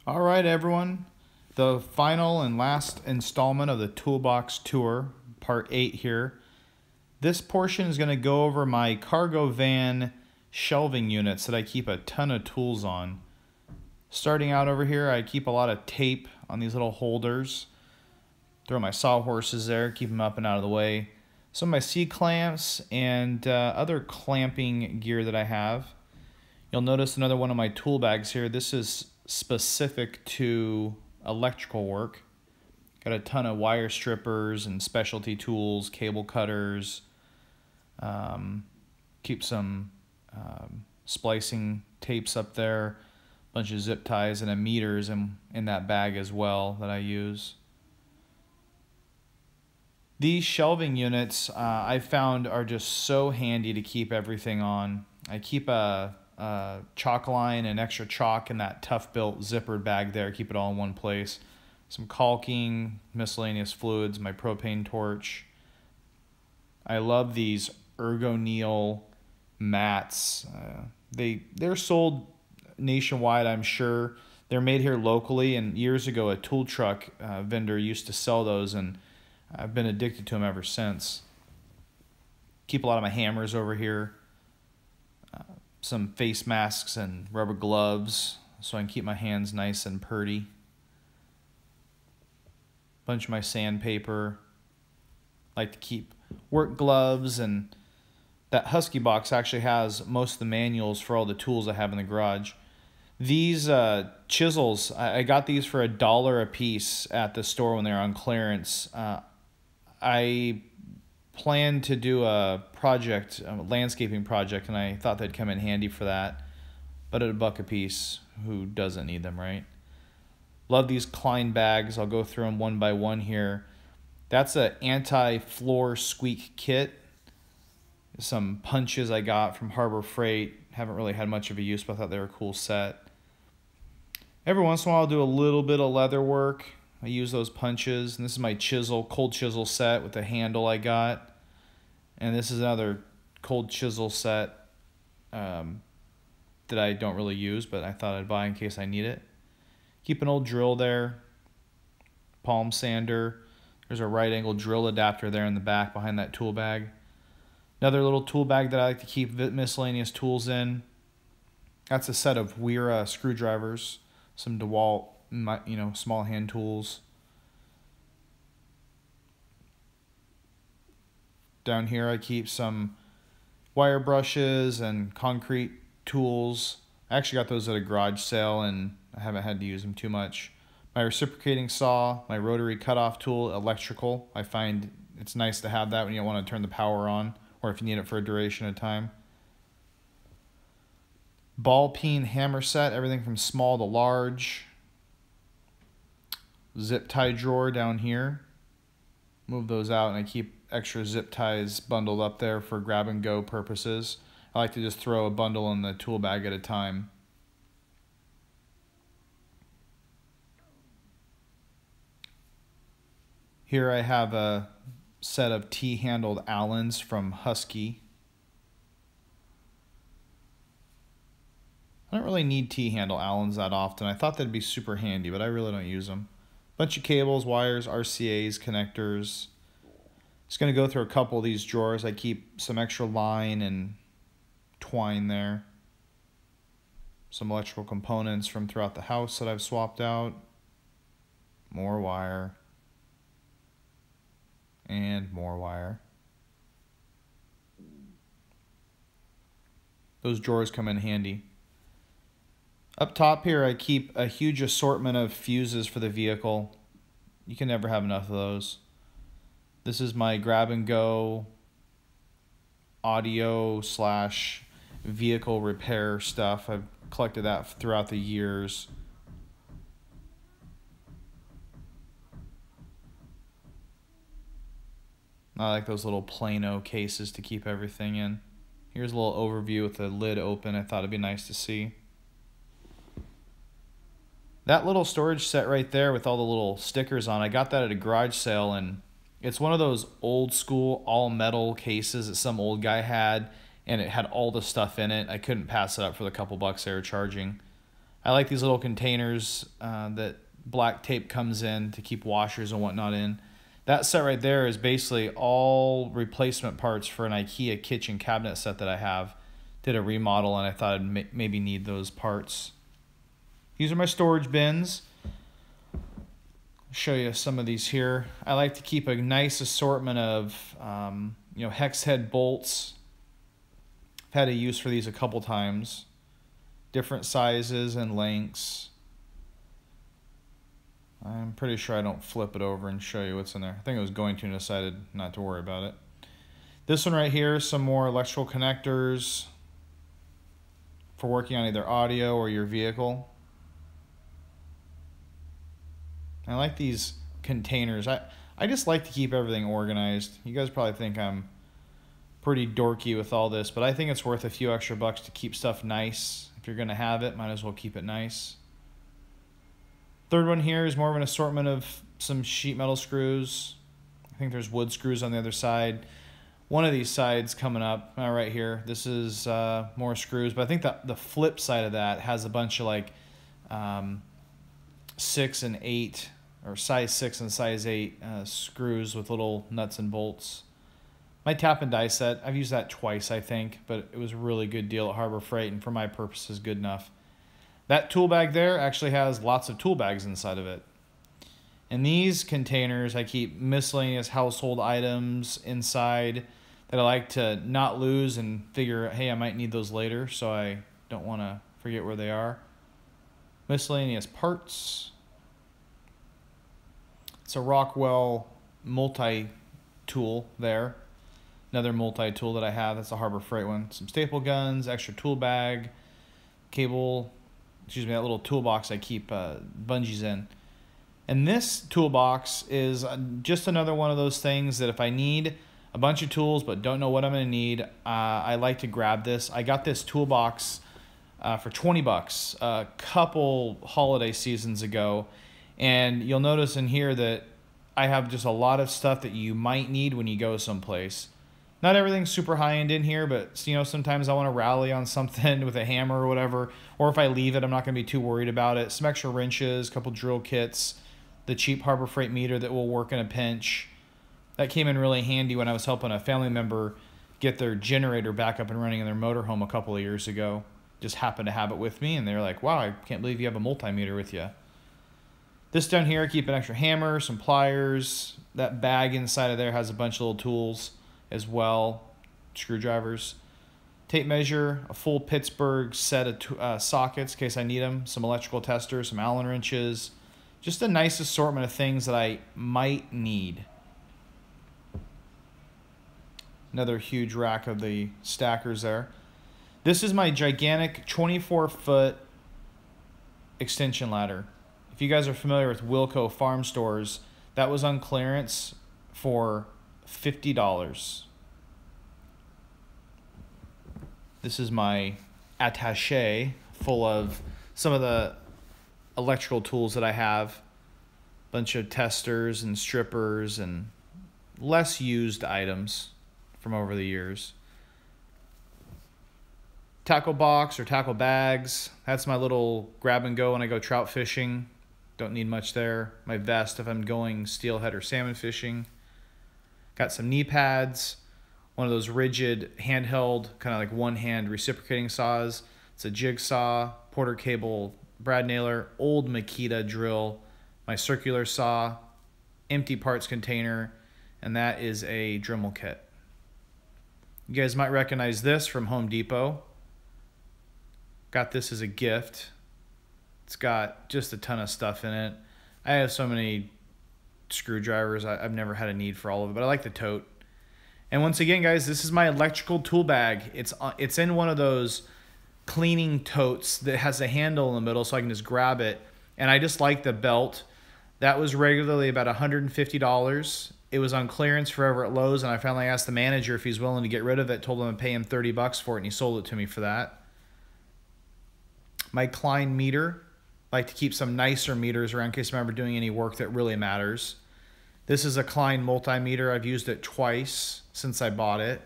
All right, everyone. The final and last installment of the Toolbox Tour, part 8 here. This portion is going to go over my cargo van shelving units that I keep a ton of tools on. Starting out over here, I keep a lot of tape on these little holders. Throw my sawhorses there, keep them up and out of the way. Some of my C-clamps and other clamping gear that I have. You'll notice another one of my tool bags here. This is specific to electrical work. Got a ton of wire strippers and specialty tools, cable cutters. Keep some splicing tapes up there, a bunch of zip ties and a meters in that bag as well that I use. These shelving units I found are just so handy to keep everything on. I keep a chalk line and extra chalk in that tough built zippered bag there, keep it all in one place. Some caulking, miscellaneous fluids, my propane torch. I love these Ergoneal mats. They're sold nationwide, I'm sure. They're made here locally, and years ago a tool truck vendor used to sell those, and I've been addicted to them ever since. Keep a lot of my hammers over here. Some face masks and rubber gloves so I can keep my hands nice and purty. Bunch of my sandpaper. Like to keep work gloves, and that Husky box actually has most of the manuals for all the tools I have in the garage. These chisels, I got these for $1 a piece at the store when they were on clearance. I planned to do a project, a landscaping project, and I thought they'd come in handy for that. But at $1 a piece, who doesn't need them, right? Love these Klein Bags. I'll go through them one by one here. That's an anti-floor squeak kit. Some punches I got from Harbor Freight. Haven't really had much of a use, but I thought they were a cool set. Every once in a while I'll do a little bit of leather work. I use those punches, and this is my chisel, cold chisel set with the handle I got. And this is another cold chisel set that I don't really use, but I thought I'd buy in case I need it. Keep an old drill there, palm sander. There's a right angle drill adapter there in the back behind that tool bag. Another little tool bag that I like to keep miscellaneous tools in. That's a set of Wera screwdrivers, some Dewalt, small hand tools. Down here I keep some wire brushes and concrete tools. I actually got those at a garage sale and I haven't had to use them too much. My reciprocating saw, my rotary cutoff tool, electrical. I find it's nice to have that when you don't want to turn the power on or if you need it for a duration of time. Ball-Peen Hammer Set, everything from small to large. Zip tie drawer down here. Move those out, and I keep extra zip ties bundled up there for grab and go purposes. I like to just throw a bundle in the tool bag at a time. Here I have a set of T-handled Allens from Husky. I don't really need T-handle Allens that often. I thought they'd be super handy, but I really don't use them. Bunch of cables, wires, RCAs, connectors. Just going to go through a couple of these drawers. I keep some extra line and twine there. Some electrical components from throughout the house that I've swapped out. More wire. And more wire. Those drawers come in handy. Up top here I keep a huge assortment of fuses for the vehicle. You can never have enough of those. This is my grab and go audio / vehicle repair stuff. I've collected that throughout the years. I like those little Plano cases to keep everything in. Here's a little overview with the lid open. I thought it'd be nice to see. That little storage set right there with all the little stickers on, I got that at a garage sale, and it's one of those old school all metal cases that some old guy had, and it had all the stuff in it. I couldn't pass it up for the couple bucks they were charging. I like these little containers that black tape comes in to keep washers and whatnot in. That set right there is basically all replacement parts for an IKEA kitchen cabinet set that I have. Did a remodel and I thought I'd maybe need those parts. These are my storage bins. I'll show you some of these here. I like to keep a nice assortment of hex head bolts. I've had a use for these a couple times. Different sizes and lengths. I'm pretty sure I don't flip it over and show you what's in there. I think I was going to and decided not to worry about it. This one right here, some more electrical connectors for working on either audio or your vehicle. I like these containers. I just like to keep everything organized. You guys probably think I'm pretty dorky with all this, but I think it's worth a few extra bucks to keep stuff nice. If you're going to have it, might as well keep it nice. Third one here is more of an assortment of some sheet metal screws. I think there's wood screws on the other side. One of these sides coming up right here. This is more screws, but I think the flip side of that has a bunch of like 6 and 8 or size 6 and size 8 screws with little nuts and bolts. My tap and die set, I've used that twice I think, but it was a really good deal at Harbor Freight and for my purposes good enough. That tool bag there actually has lots of tool bags inside of it. In these containers, I keep miscellaneous household items inside that I like to not lose and figure, hey, I might need those later, so I don't want to forget where they are. Miscellaneous parts. It's a Rockwell Multi-Tool there. Another multi-tool that I have. That's a Harbor Freight one. Some staple guns, extra tool bag, cable, excuse me, that little toolbox I keep bungees in. And this toolbox is just another one of those things that if I need a bunch of tools but don't know what I'm going to need, I like to grab this. I got this toolbox for 20 bucks a couple holiday seasons ago, and you'll notice in here that I have just a lot of stuff that you might need when you go someplace. Not everything's super high-end in here, but sometimes I want to rally on something with a hammer or whatever, or if I leave it, I'm not going to be too worried about it. Some extra wrenches, a couple drill kits, the cheap Harbor Freight meter that will work in a pinch. That came in really handy when I was helping a family member get their generator back up and running in their motorhome a couple of years ago. Just happened to have it with me, and they were like, wow, I can't believe you have a multimeter with you. This down here, I keep an extra hammer, some pliers. That bag inside of there has a bunch of little tools as well, screwdrivers, tape measure, a full Pittsburgh set of sockets in case I need them, some electrical testers, some Allen wrenches, just a nice assortment of things that I might need. Another huge rack of the stackers there. This is my gigantic 24-foot extension ladder. If you guys are familiar with Wilco Farm Stores, that was on clearance for $50. This is my attaché full of some of the electrical tools that I have. Bunch of testers and strippers and less used items from over the years. Tackle box or tackle bags. That's my little grab and go when I go trout fishing. Don't need much there. My vest if I'm going steelhead or salmon fishing. Got some knee pads, one of those rigid handheld kind of like one-hand reciprocating saws. It's a jigsaw, Porter cable brad nailer, old Makita drill, my circular saw, empty parts container, and that is a Dremel Kit. You guys might recognize this from Home Depot. Got this as a gift. It's got just a ton of stuff in it. I have so many screwdrivers, I've never had a need for all of it, but I like the tote. And once again, guys, this is my electrical tool bag. It's in one of those cleaning totes that has a handle in the middle so I can just grab it. And I just like the belt. That was regularly about $150. It was on clearance forever at Lowe's, and I finally asked the manager if he's willing to get rid of it, told him I'd pay him 30 bucks for it, and he sold it to me for that. My Klein meter. I like to keep some nicer meters around in case I'm ever doing any work that really matters. This is a Klein multimeter. I've used it twice since I bought it.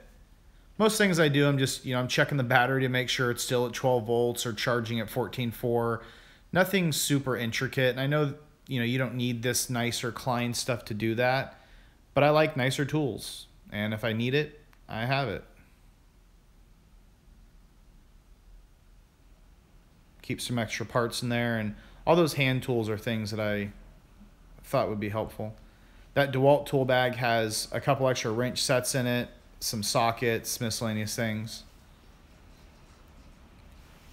Most things I do, I'm just, I'm checking the battery to make sure it's still at 12 volts or charging at 14.4, Nothing super intricate. And I know, you don't need this nicer Klein stuff to do that, but I like nicer tools. And if I need it, I have it. Keep some extra parts in there, and all those hand tools are things that I thought would be helpful. That Dewalt Tool Bag has a couple extra wrench sets in it, some sockets, miscellaneous things.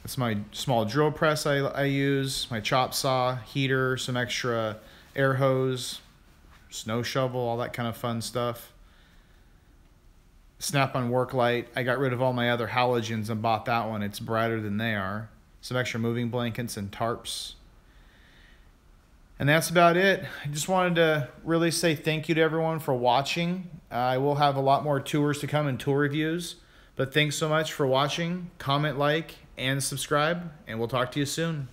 That's my small drill press I use, my chop saw, heater, some extra air hose, snow shovel, all that kind of fun stuff. Snap-on work light. I got rid of all my other halogens and bought that one. It's brighter than they are. Some extra moving blankets and tarps. And that's about it. I just wanted to really say thank you to everyone for watching. I will have a lot more tours to come and tool reviews. But thanks so much for watching. Comment, like, and subscribe. And we'll talk to you soon.